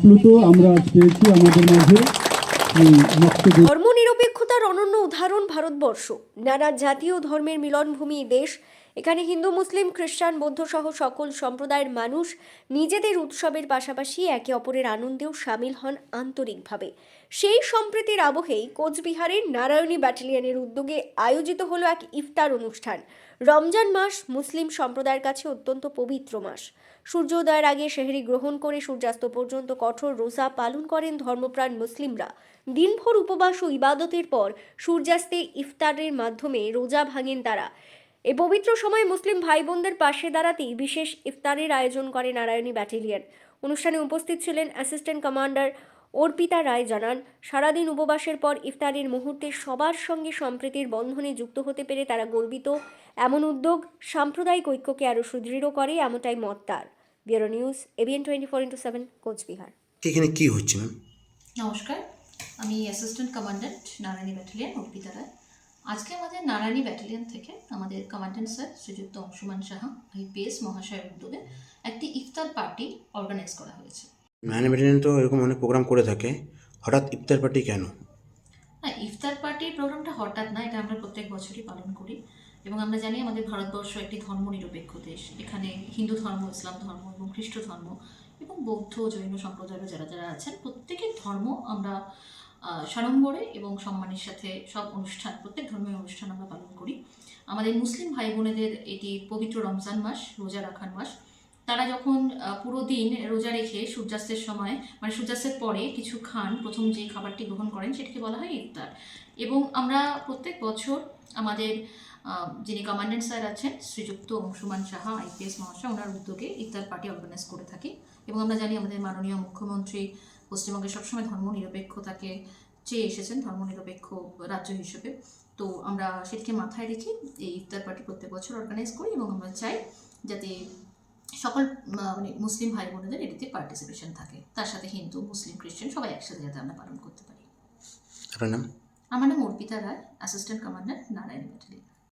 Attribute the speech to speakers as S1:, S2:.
S1: আপ্লুত আমরা আজ পেয়েছি আমাদের মাঝে
S2: ধর্মনিরপেক্ষতার অনন্য উদাহরণ ভারতবর্ষ। নানা জাতি ও ধর্মের মিলনভূমি দেশ। এখানে হিন্দু, মুসলিম, খ্রিস্টান, বৌদ্ধ সহ সকল সম্প্রদায়ের মানুষ নিজেদের উৎসবের পাশাপাশি একে অপরের আনন্দেও সামিল হন আন্তরিকভাবে। সেই সম্প্রীতির আবহেই কোচবিহারের নারায়ণী ব্যাটালিয়নের উদ্যোগে আয়োজিত হলো এক ইফতার অনুষ্ঠান। রমজান মাস মুসলিম সম্প্রদায়ের কাছে অত্যন্ত পবিত্র মাস। সূর্যোদয়ের আগে সেহরি গ্রহণ করে সূর্যাস্ত পর্যন্ত কঠোর রোজা পালন করেন ধর্মপ্রাণ মুসলিমরা। দিনভর উপবাস ও ইবাদতের পর সূর্যাস্তে ইফতারের মাধ্যমে রোজা ভাঙেন তারা। এই পবিত্র সময় মুসলিম ভাই বোনদের পাশে দাঁড়াতেই বিশেষ ইফতারের আয়োজন করে নারায়ণী ব্যাটালিয়ন। অনুষ্ঠানে উপস্থিত ছিলেন অ্যাসিস্ট্যান্ট কমান্ডার অর্পিতা রায়। জানান, সারাদিন উপবাসের পর ইফতারের মুহূর্তে সবার সঙ্গে সম্প্রীতির বন্ধনে যুক্ত হতে পেরে তারা গর্বিত। এমন উদ্যোগ সাম্প্রদায়িক ঐক্যকে আরও সুদৃঢ় করে, এমনটাই মত তার। Bureau news, ABN 24/7, Coochbehar.
S3: এখানে কি হচ্ছে ম্যাম?
S4: নমস্কার, আমি assistant commandant Narayani battalion Arpita Roy. আজকে আমাদের নারায়ণী ব্যাটালিয়ন থেকে আমাদের কমান্ড্যান্ট স্যার শ্রীযুক্ত অংশুমান সাহা IPS মহাশয়ের উদ্যোগে একটি ইফতার পার্টি অর্গানাইজ করা হয়েছে।
S3: নারায়ণী ব্যাটালিয়ন তো এরকম অনেক প্রোগ্রাম করে থাকে, হঠাৎ ইফতার পার্টি কেন?
S4: হ্যাঁ, ইফতার পার্টির প্রোগ্রামটা হঠাৎ না, এটা আমরা প্রত্যেক বছরই পালন করি এবং আমরা জানি আমাদের ভারতবর্ষ একটি ধর্মনিরপেক্ষ দেশ। এখানে হিন্দু ধর্ম, ইসলাম ধর্ম এবং খ্রিস্ট ধর্ম এবং বৌদ্ধ জৈন সম্প্রদায়ের যারা যারা আছেন প্রত্যেকের ধর্ম আমরা সাড়ম্বরে এবং সম্মানের সাথে সব অনুষ্ঠান, প্রত্যেক ধর্মের অনুষ্ঠান আমরা পালন করি। আমাদের মুসলিম ভাই বোনেদের এটি পবিত্র রমজান মাস, রোজা রাখার মাস। তারা যখন পুরো দিন রোজা রেখে সূর্যাস্তের সময়, মানে সূর্যাস্তের পরে কিছু খান, প্রথম যে খাবারটি গ্রহণ করেন সেটাকে বলা হয় ইফতার। এবং আমরা প্রত্যেক বছর আমাদের যিনি কমান্ড্যান্ট স্যার আছেন শ্রীযুক্ত অংশুমান সাহা IPS মহাশয়, ওনার উদ্যোগে ইফতার পার্টি অর্গানাইজ করে থাকি। এবং আমরা জানি আমাদের মাননীয় মুখ্যমন্ত্রী পশ্চিমবঙ্গে সবসময় ধর্মনিরপেক্ষতাকে চেয়ে এসেছেন, ধর্মনিরপেক্ষ রাজ্য হিসেবে। তো আমরা সেটিকে মাথায় রেখে এই ইফতার পার্টি প্রত্যেক বছর অর্গানাইজ করি এবং আমরা চাই যাতে সকল মানে মুসলিম ভাই বোনেদের এটিতে পার্টিসিপেশন থাকে, তার সাথে হিন্দু, মুসলিম, খ্রিস্টান সবাই একসাথে যাতে আমরা পালন করতে পারি।
S3: আপনার নাম?
S4: আমার নাম অর্পিতা রায়, অ্যাসিস্ট্যান্ট কমান্ডার নারায়ণী ব্যাটালিয়ন।